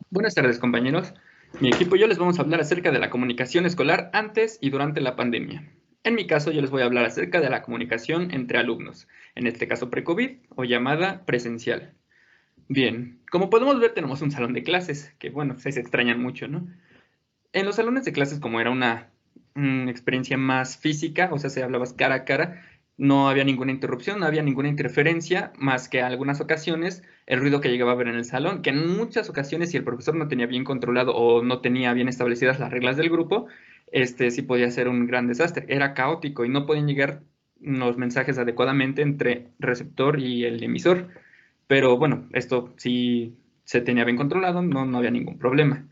Buenas tardes, compañeros. Mi equipo y yo les vamos a hablar acerca de la comunicación escolar antes y durante la pandemia. En mi caso, yo les voy a hablar acerca de la comunicación entre alumnos, en este caso pre-COVID o llamada presencial. Bien, como podemos ver, tenemos un salón de clases, que bueno, se extrañan mucho, ¿no? En los salones de clases, como era una experiencia más física, o sea, se hablaba cara a cara, no había ninguna interrupción, no había ninguna interferencia, más que algunas ocasiones el ruido que llegaba a haber en el salón, que en muchas ocasiones, si el profesor no tenía bien controlado o no tenía bien establecidas las reglas del grupo, sí podía ser un gran desastre. Era caótico y no podían llegar los mensajes adecuadamente entre receptor y el emisor. Pero bueno, esto sí se tenía bien controlado, no había ningún problema.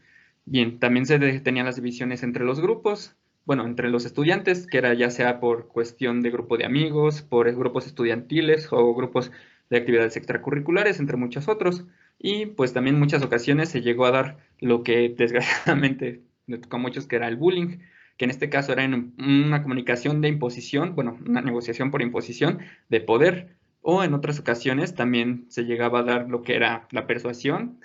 Bien, también tenían las divisiones entre los grupos, bueno, entre los estudiantes, que era ya sea por cuestión de grupo de amigos, por grupos estudiantiles o grupos de actividades extracurriculares, entre muchos otros. Y pues también en muchas ocasiones se llegó a dar lo que desgraciadamente le tocó a muchos, que era el bullying, que en este caso era en una comunicación de imposición, bueno, una negociación por imposición de poder. O en otras ocasiones también se llegaba a dar lo que era la persuasión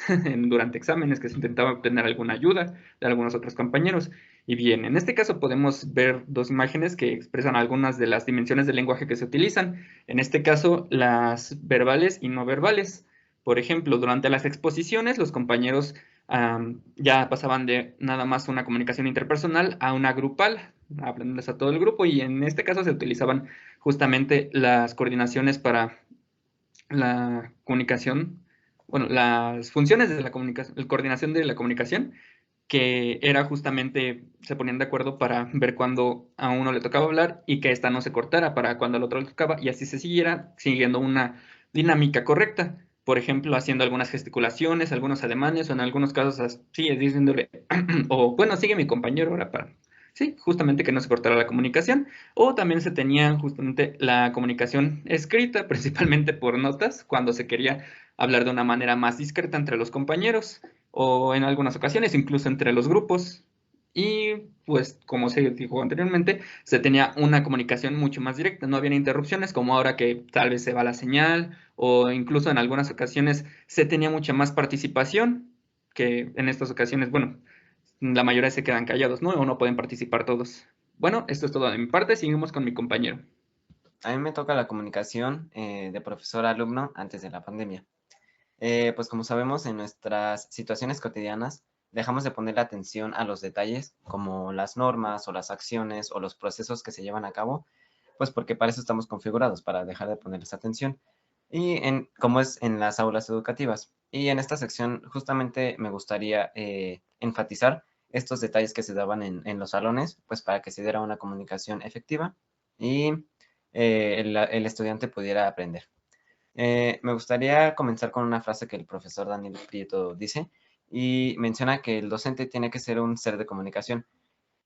durante exámenes, que se intentaba obtener alguna ayuda de algunos otros compañeros. Y bien, en este caso podemos ver dos imágenes que expresan algunas de las dimensiones del lenguaje que se utilizan. En este caso, las verbales y no verbales. Por ejemplo, durante las exposiciones, los compañeros ya pasaban de nada más una comunicación interpersonal a una grupal, hablándoles a todo el grupo, y en este caso se utilizaban justamente las coordinaciones para la comunicación, bueno, las funciones de la comunicación, la coordinación de la comunicación, que era justamente, se ponían de acuerdo para ver cuándo a uno le tocaba hablar y que ésta no se cortara para cuando al otro le tocaba, y así se siguiera, siguiendo una dinámica correcta. Por ejemplo, haciendo algunas gesticulaciones, algunos ademanes, o en algunos casos así, diciéndole, o bueno, sigue mi compañero ahora para, sí, justamente que no se cortara la comunicación. O también se tenía justamente la comunicación escrita, principalmente por notas, cuando se quería hablar de una manera más discreta entre los compañeros o en algunas ocasiones incluso entre los grupos. Y pues, como se dijo anteriormente, se tenía una comunicación mucho más directa, no había interrupciones como ahora que tal vez se va la señal, o incluso en algunas ocasiones se tenía mucha más participación, que en estas ocasiones, bueno, la mayoría se quedan callados, ¿no? O no pueden participar todos. Bueno, esto es todo de mi parte, seguimos con mi compañero. A mí me toca la comunicación de profesor-alumno antes de la pandemia. Pues como sabemos, en nuestras situaciones cotidianas dejamos de ponerle atención a los detalles, como las normas o las acciones o los procesos que se llevan a cabo, pues porque para eso estamos configurados, para dejar de ponerles atención. Como es en las aulas educativas. Y en esta sección justamente me gustaría enfatizar estos detalles que se daban en los salones, pues para que se diera una comunicación efectiva y el estudiante pudiera aprender. Me gustaría comenzar con una frase que el profesor Daniel Prieto dice y menciona que el docente tiene que ser un ser de comunicación,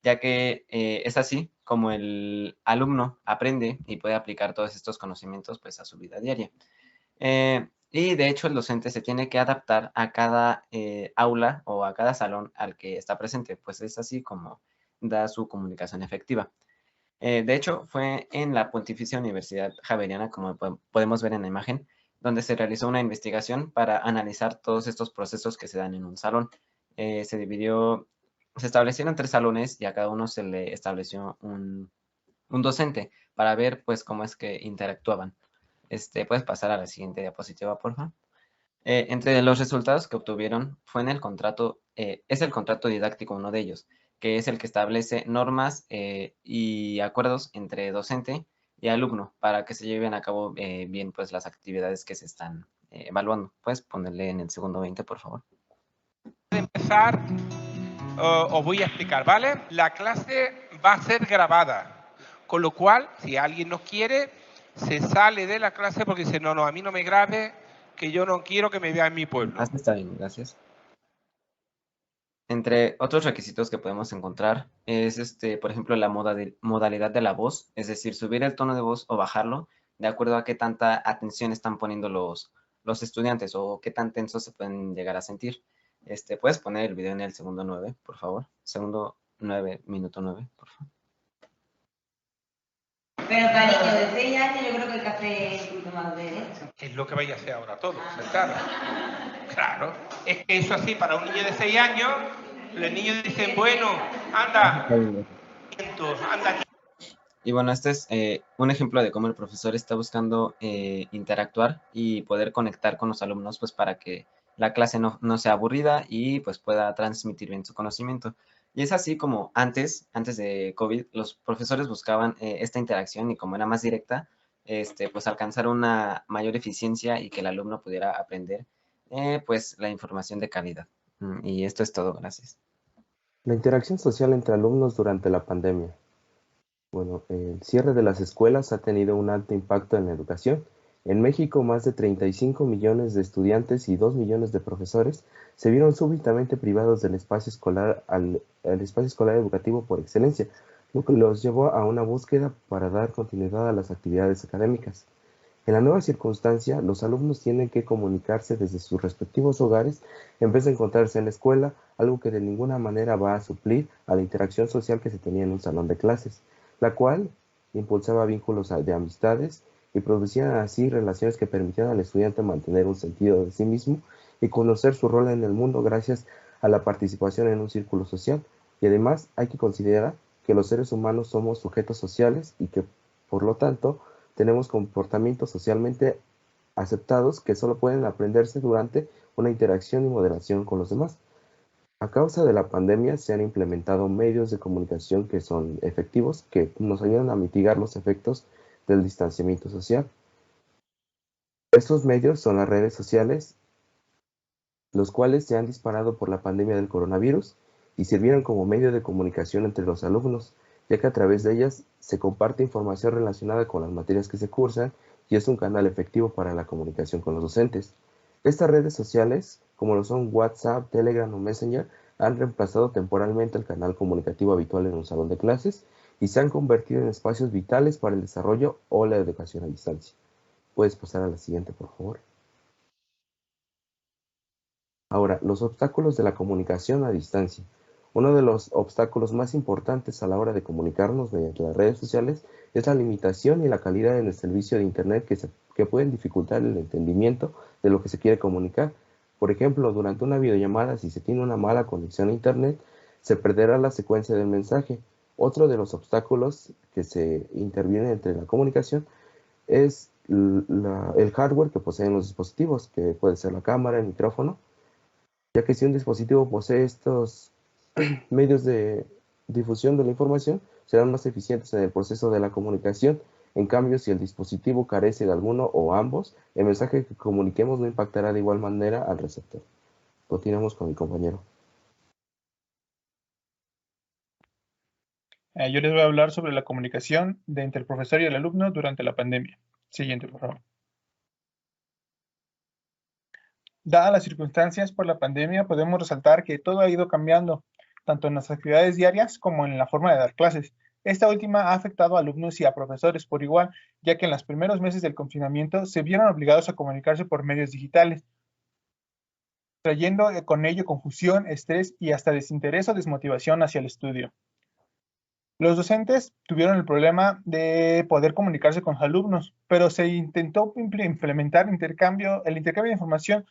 ya que es así como el alumno aprende y puede aplicar todos estos conocimientos pues a su vida diaria. Y de hecho el docente se tiene que adaptar a cada aula o a cada salón al que está presente, pues es así como da su comunicación efectiva. De hecho, fue en la Pontificia Universidad Javeriana, como podemos ver en la imagen, donde se realizó una investigación para analizar todos estos procesos que se dan en un salón. Se establecieron 3 salones y a cada uno se le estableció un docente para ver pues cómo es que interactuaban. Puedes pasar a la siguiente diapositiva, por favor. Entre los resultados que obtuvieron fue en el contrato, es el contrato didáctico uno de ellos, que es el que establece normas y acuerdos entre docente y alumno para que se lleven a cabo bien pues las actividades que se están evaluando. Puedes ponerle en el segundo 20, por favor. De empezar, os voy a explicar, ¿vale? La clase va a ser grabada, con lo cual, si alguien no quiere, se sale de la clase porque dice, no, a mí no me grabe, que yo no quiero que me vea en mi pueblo. Así está bien, gracias. Entre otros requisitos que podemos encontrar es, por ejemplo, la modalidad de la voz, es decir, subir el tono de voz o bajarlo de acuerdo a qué tanta atención están poniendo los estudiantes o qué tan tensos se pueden llegar a sentir. Puedes poner el video en el segundo 9, por favor. Segundo 9, minuto 9, por favor. Pero para niños de 6 años yo creo que el café es un poquito más de derecho. Es lo que vais a hacer ahora todos, sentaros. Claro, es que eso así, para un niño de 6 años, los niños dicen, bueno, anda, anda aquí. Y bueno, este es un ejemplo de cómo el profesor está buscando interactuar y poder conectar con los alumnos, pues para que la clase no sea aburrida y pues pueda transmitir bien su conocimiento. Y es así como antes de COVID, los profesores buscaban esta interacción y como era más directa, pues alcanzar una mayor eficiencia y que el alumno pudiera aprender pues la información de calidad. Y esto es todo, gracias. La interacción social entre alumnos durante la pandemia. Bueno, el cierre de las escuelas ha tenido un alto impacto en la educación. En México, más de 35 millones de estudiantes y 2 millones de profesores se vieron súbitamente privados del espacio escolar al espacio escolar educativo por excelencia, lo que los llevó a una búsqueda para dar continuidad a las actividades académicas. En la nueva circunstancia, los alumnos tienen que comunicarse desde sus respectivos hogares en vez de encontrarse en la escuela, algo que de ninguna manera va a suplir a la interacción social que se tenía en un salón de clases, la cual impulsaba vínculos de amistades y producían así relaciones que permitían al estudiante mantener un sentido de sí mismo y conocer su rol en el mundo gracias a la participación en un círculo social. Y además hay que considerar que los seres humanos somos sujetos sociales y que, por lo tanto, tenemos comportamientos socialmente aceptados que solo pueden aprenderse durante una interacción y moderación con los demás. A causa de la pandemia se han implementado medios de comunicación que son efectivos, que nos ayudan a mitigar los efectos del distanciamiento social. Estos medios son las redes sociales, los cuales se han disparado por la pandemia del coronavirus y sirvieron como medio de comunicación entre los alumnos, ya que a través de ellas se comparte información relacionada con las materias que se cursan y es un canal efectivo para la comunicación con los docentes. Estas redes sociales, como lo son WhatsApp, Telegram o Messenger, han reemplazado temporalmente el canal comunicativo habitual en un salón de clases y se han convertido en espacios vitales para el desarrollo o la educación a distancia. Puedes pasar a la siguiente, por favor. Ahora, los obstáculos de la comunicación a distancia. Uno de los obstáculos más importantes a la hora de comunicarnos mediante las redes sociales es la limitación y la calidad en el servicio de Internet que pueden dificultar el entendimiento de lo que se quiere comunicar. Por ejemplo, durante una videollamada, si se tiene una mala conexión a Internet, se perderá la secuencia del mensaje. Otro de los obstáculos que se intervienen entre la comunicación es el hardware que poseen los dispositivos, que puede ser la cámara, el micrófono, ya que si un dispositivo posee estos medios de difusión de la información, serán más eficientes en el proceso de la comunicación. En cambio, si el dispositivo carece de alguno o ambos, el mensaje que comuniquemos no impactará de igual manera al receptor. Continuamos con mi compañero. Yo les voy a hablar sobre la comunicación entre el profesor y el alumno durante la pandemia. Siguiente, por favor. Dadas las circunstancias por la pandemia, podemos resaltar que todo ha ido cambiando, tanto en las actividades diarias como en la forma de dar clases. Esta última ha afectado a alumnos y a profesores por igual, ya que en los primeros meses del confinamiento se vieron obligados a comunicarse por medios digitales, trayendo con ello confusión, estrés y hasta desinterés o desmotivación hacia el estudio. Los docentes tuvieron el problema de poder comunicarse con los alumnos, pero se intentó implementar el intercambio de información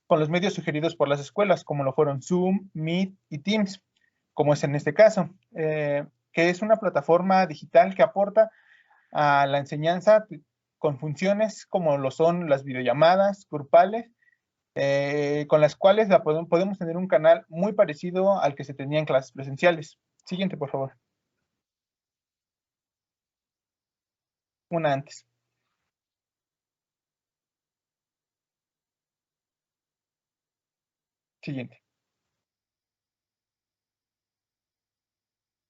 con los medios sugeridos por las escuelas, como lo fueron Zoom, Meet y Teams, como es en este caso, que es una plataforma digital que aporta a la enseñanza con funciones como lo son las videollamadas grupales, con las cuales podemos tener un canal muy parecido al que se tenía en clases presenciales. Siguiente, por favor. Una antes. Siguiente.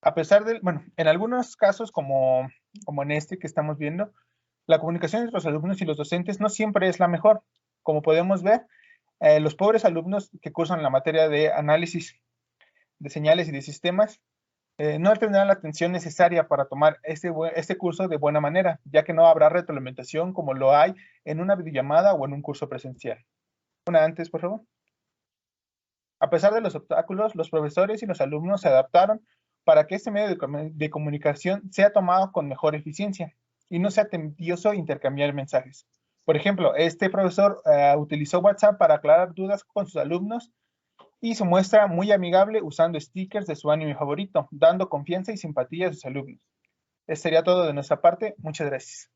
A pesar de, bueno, en algunos casos como en este que estamos viendo, la comunicación entre los alumnos y los docentes no siempre es la mejor. Como podemos ver, los pobres alumnos que cursan la materia de análisis de señales y de sistemas no tendrán la atención necesaria para tomar este curso de buena manera, ya que no habrá retroalimentación como lo hay en una videollamada o en un curso presencial. Una antes, por favor. A pesar de los obstáculos, los profesores y los alumnos se adaptaron para que este medio de comunicación sea tomado con mejor eficiencia. y no sea tedioso intercambiar mensajes. Por ejemplo, este profesor utilizó WhatsApp para aclarar dudas con sus alumnos y se muestra muy amigable usando stickers de su anime favorito, dando confianza y simpatía a sus alumnos. Esto sería todo de nuestra parte. Muchas gracias.